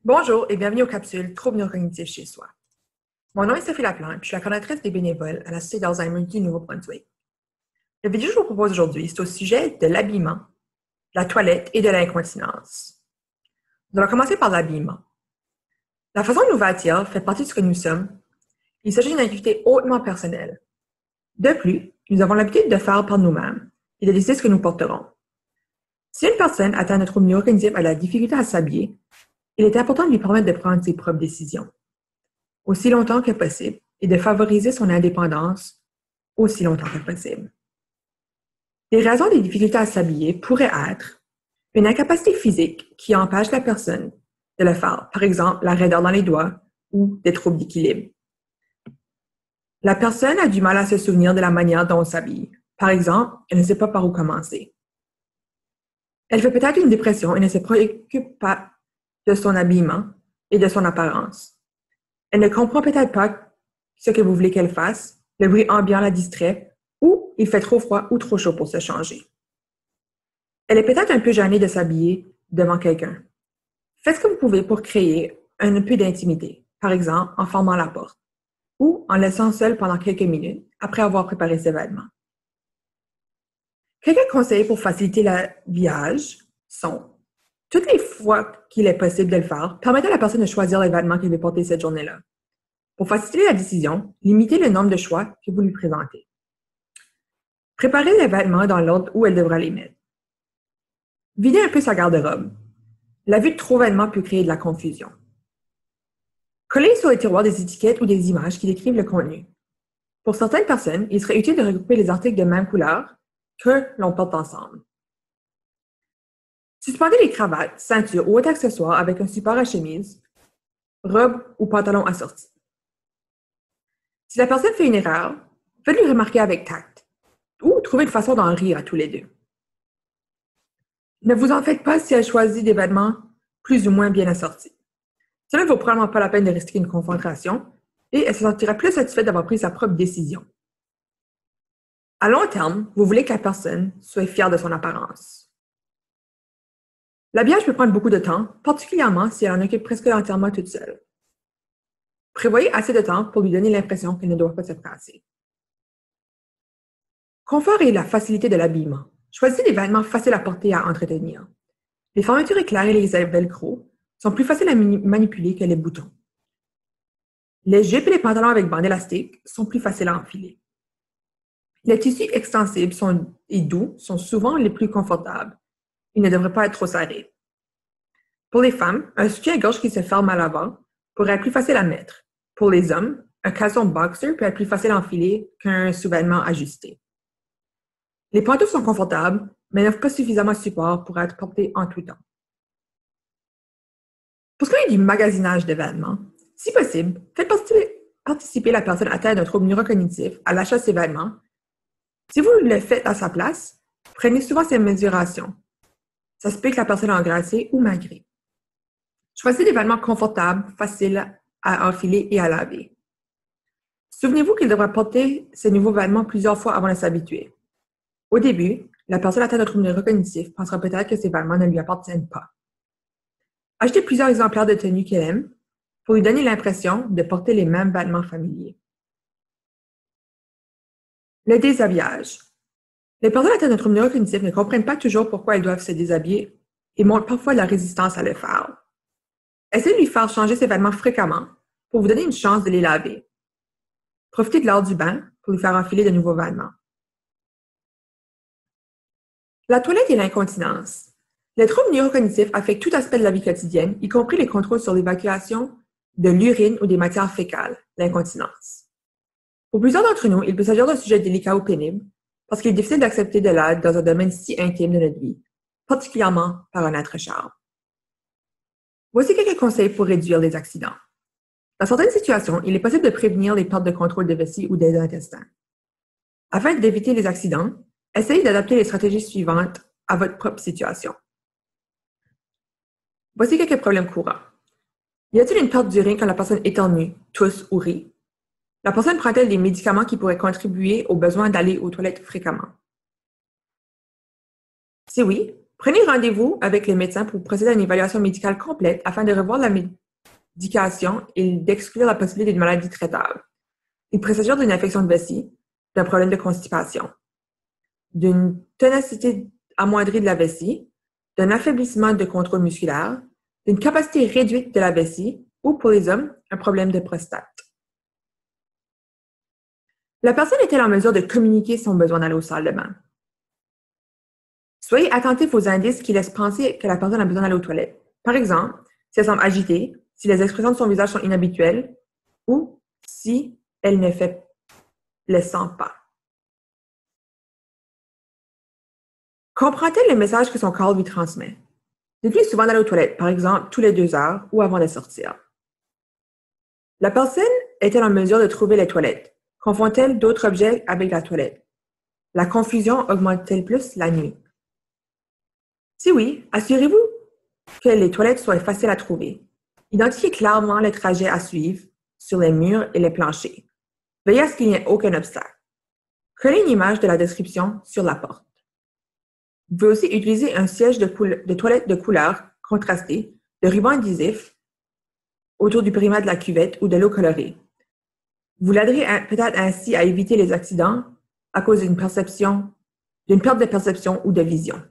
Bonjour et bienvenue aux capsules Troubles neurocognitifs chez soi. Mon nom est Sophie Laplante, puis je suis la coordinatrice des bénévoles à la Société d'Alzheimer du Nouveau-Brunswick. Le vidéo que je vous propose aujourd'hui, c'est au sujet de l'habillement, de la toilette et de l'incontinence. Nous allons commencer par l'habillement. La façon dont nous vêtir fait partie de ce que nous sommes. Il s'agit d'une activité hautement personnelle. De plus, nous avons l'habitude de faire par nous-mêmes et de décider ce que nous porterons. Si une personne atteinte de troubles neurocognitifs a de la difficulté à s'habiller, il est important de lui permettre de prendre ses propres décisions, aussi longtemps que possible, et de favoriser son indépendance aussi longtemps que possible. Les raisons des difficultés à s'habiller pourraient être une incapacité physique qui empêche la personne de le faire, par exemple la raideur dans les doigts ou des troubles d'équilibre. La personne a du mal à se souvenir de la manière dont on s'habille. Par exemple, elle ne sait pas par où commencer. Elle fait peut-être une dépression et ne se préoccupe pas de son habillement et de son apparence. Elle ne comprend peut-être pas ce que vous voulez qu'elle fasse, le bruit ambiant la distrait, ou il fait trop froid ou trop chaud pour se changer. Elle est peut-être un peu gênée de s'habiller devant quelqu'un. Faites ce que vous pouvez pour créer un peu d'intimité, par exemple en fermant la porte, ou en laissant seul pendant quelques minutes après avoir préparé ses vêtements. Quelques conseils pour faciliter l'habillage sont: toutes les fois qu'il est possible de le faire, permettez à la personne de choisir les vêtements qu'elle veut porter cette journée-là. Pour faciliter la décision, limitez le nombre de choix que vous lui présentez. Préparez les vêtements dans l'ordre où elle devra les mettre. Videz un peu sa garde-robe. La vue de trop vêtements peut créer de la confusion. Collez sur les tiroirs des étiquettes ou des images qui décrivent le contenu. Pour certaines personnes, il serait utile de regrouper les articles de même couleur que l'on porte ensemble. Suspendez les cravates, ceintures ou autres accessoires avec un support à chemise, robe ou pantalon assorti. Si la personne fait une erreur, faites-lui remarquer avec tact ou trouvez une façon d'en rire à tous les deux. Ne vous en faites pas si elle choisit des vêtements plus ou moins bien assortis. Cela ne vaut probablement pas la peine de risquer une confrontation et elle se sentira plus satisfaite d'avoir pris sa propre décision. À long terme, vous voulez que la personne soit fière de son apparence. L'habillage peut prendre beaucoup de temps, particulièrement si elle en occupe presque entièrement toute seule. Prévoyez assez de temps pour lui donner l'impression qu'elle ne doit pas se presser. Confort et la facilité de l'habillement. Choisissez des vêtements faciles à porter et à entretenir. Les fermetures éclairées et les velcro sont plus faciles à manipuler que les boutons. Les jupes et les pantalons avec bande élastique sont plus faciles à enfiler. Les tissus extensibles et doux sont souvent les plus confortables. Ils ne devraient pas être trop serrés. Pour les femmes, un soutien-gorge qui se ferme à l'avant pourrait être plus facile à mettre. Pour les hommes, un caleçon boxer peut être plus facile à enfiler qu'un sous-vêtement ajusté. Les pantoufles sont confortables, mais n'offrent pas suffisamment de support pour être portées en tout temps. Pour ce qui est du magasinage de vêtements, si possible, faites participer la personne atteinte d'un trouble neurocognitif à l'achat de ses vêtements. Si vous le faites à sa place, prenez souvent ses mesurations. Ça se peut que la personne ait engraissé ou maigré. Choisissez des vêtements confortables, faciles à enfiler et à laver. Souvenez-vous qu'il devra porter ces nouveaux vêtements plusieurs fois avant de s'habituer. Au début, la personne atteinte de trouble neurocognitif pensera peut-être que ces vêtements ne lui appartiennent pas. Achetez plusieurs exemplaires de tenues qu'elle aime pour lui donner l'impression de porter les mêmes vêtements familiers. Le déshabillage. Les personnes atteintes de troubles neurocognitifs ne comprennent pas toujours pourquoi elles doivent se déshabiller et montrent parfois de la résistance à le faire. Essayez de lui faire changer ses vêtements fréquemment pour vous donner une chance de les laver. Profitez de l'heure du bain pour lui faire enfiler de nouveaux vêtements. La toilette et l'incontinence. Les troubles neurocognitifs affectent tout aspect de la vie quotidienne, y compris les contrôles sur l'évacuation de l'urine ou des matières fécales, l'incontinence. Pour plusieurs d'entre nous, il peut s'agir d'un sujet délicat ou pénible, parce qu'il est difficile d'accepter de l'aide dans un domaine si intime de notre vie, particulièrement par un être cher. Voici quelques conseils pour réduire les accidents. Dans certaines situations, il est possible de prévenir les pertes de contrôle de vessie ou des intestins. Afin d'éviter les accidents, essayez d'adapter les stratégies suivantes à votre propre situation. Voici quelques problèmes courants. Y a-t-il une perte d'urine quand la personne éternue, tousse ou rit? La personne prend-elle des médicaments qui pourraient contribuer au besoin d'aller aux toilettes fréquemment? Si oui, Prenez rendez-vous avec les médecins pour procéder à une évaluation médicale complète afin de revoir la médication et d'exclure la possibilité d'une maladie traitable. Il peut s'agir d'une infection de vessie, d'un problème de constipation, d'une ténacité amoindrie de la vessie, d'un affaiblissement de contrôle musculaire, d'une capacité réduite de la vessie ou, pour les hommes, un problème de prostate. La personne est-elle en mesure de communiquer son besoin d'aller aux salles de bain? Soyez attentif aux indices qui laissent penser que la personne a besoin d'aller aux toilettes. Par exemple, si elle semble agitée, si les expressions de son visage sont inhabituelles ou si elle ne le sent pas. Comprend-elle le message que son corps lui transmet? Dites-lui souvent d'aller aux toilettes, par exemple, tous les 2 heures ou avant de sortir. La personne est-elle en mesure de trouver les toilettes? Confond-elle d'autres objets avec la toilette? La confusion augmente-t-elle plus la nuit? Si oui, assurez-vous que les toilettes soient faciles à trouver. Identifiez clairement les trajets à suivre sur les murs et les planchers. Veillez à ce qu'il n'y ait aucun obstacle. Collez une image de la description sur la porte. Vous pouvez aussi utiliser un siège de toilette de couleur contrastée, de ruban adhésif autour du périmètre de la cuvette ou de l'eau colorée. Vous l'aiderez peut-être ainsi à éviter les accidents à cause d'une perte de perception ou de vision.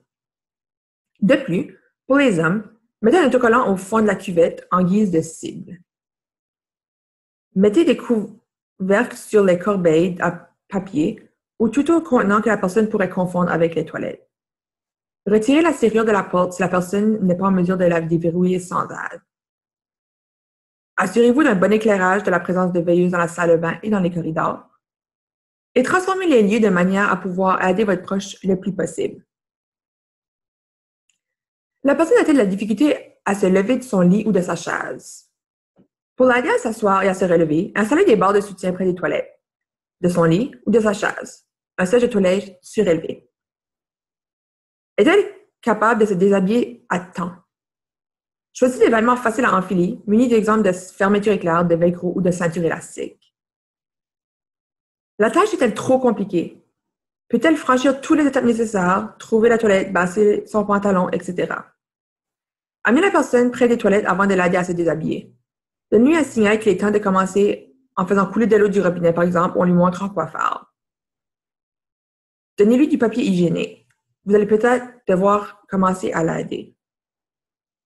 De plus, pour les hommes, mettez un autocollant au fond de la cuvette en guise de cible. Mettez des couvercles sur les corbeilles à papier ou tout autre contenant que la personne pourrait confondre avec les toilettes. Retirez la serrure de la porte si la personne n'est pas en mesure de la déverrouiller sans aide. Assurez-vous d'un bon éclairage de la présence de veilleuses dans la salle de bain et dans les corridors. Et transformez les lieux de manière à pouvoir aider votre proche le plus possible. La personne a-t-elle de la difficulté à se lever de son lit ou de sa chaise? Pour l'aider à s'asseoir et à se relever, installez des barres de soutien près des toilettes, de son lit ou de sa chaise, un siège de toilette surélevé. Est-elle capable de se déshabiller à temps? Choisissez des vêtements faciles à enfiler, munis d'exemples de fermeture éclair, de velcro ou de ceinture élastique. La tâche est-elle trop compliquée? Peut-elle franchir toutes les étapes nécessaires, trouver la toilette, basser son pantalon, etc.? Amenez la personne près des toilettes avant de l'aider à se déshabiller. Donnez-lui un signal qu'il est temps de commencer en faisant couler de l'eau du robinet, par exemple, ou en lui montrant quoi faire. Donnez-lui du papier hygiénique. Vous allez peut-être devoir commencer à l'aider.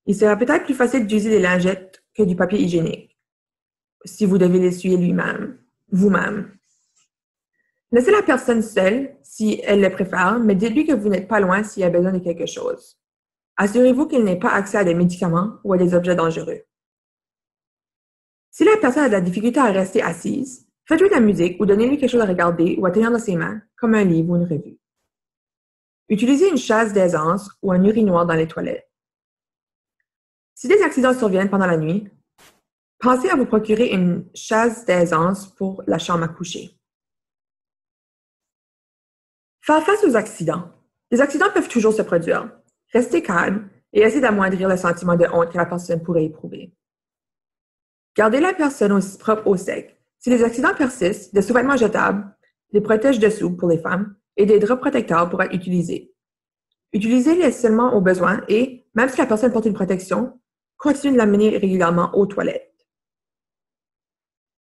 Il sera peut-être plus facile d'utiliser des lingettes que du papier hygiénique, si vous devez l'essuyer vous-même. Laissez la personne seule, si elle le préfère, mais dites-lui que vous n'êtes pas loin s'il a besoin de quelque chose. Assurez-vous qu'il n'ait pas accès à des médicaments ou à des objets dangereux. Si la personne a de la difficulté à rester assise, faites jouer de la musique ou donnez-lui quelque chose à regarder ou à tenir dans ses mains, comme un livre ou une revue. Utilisez une chaise d'aisance ou un urinoir dans les toilettes. Si des accidents surviennent pendant la nuit, pensez à vous procurer une chaise d'aisance pour la chambre à coucher. Faire face aux accidents. Les accidents peuvent toujours se produire. Restez calme et essayez d'amoindrir le sentiment de honte que la personne pourrait éprouver. Gardez la personne aussi propre au sec. Si les accidents persistent, des sous-vêtements jetables, des protège-dessous pour les femmes et des draps protecteurs pourraient être utilisés. Utilisez-les seulement au besoin et, même si la personne porte une protection, continuez de l'amener régulièrement aux toilettes.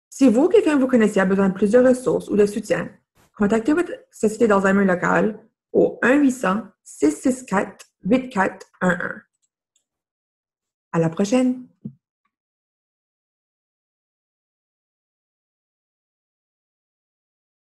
Si vous ou quelqu'un que vous connaissez a besoin de plus de ressources ou de soutien, contactez votre société d'Alzheimer locale au 1-800-664-8411. À la prochaine!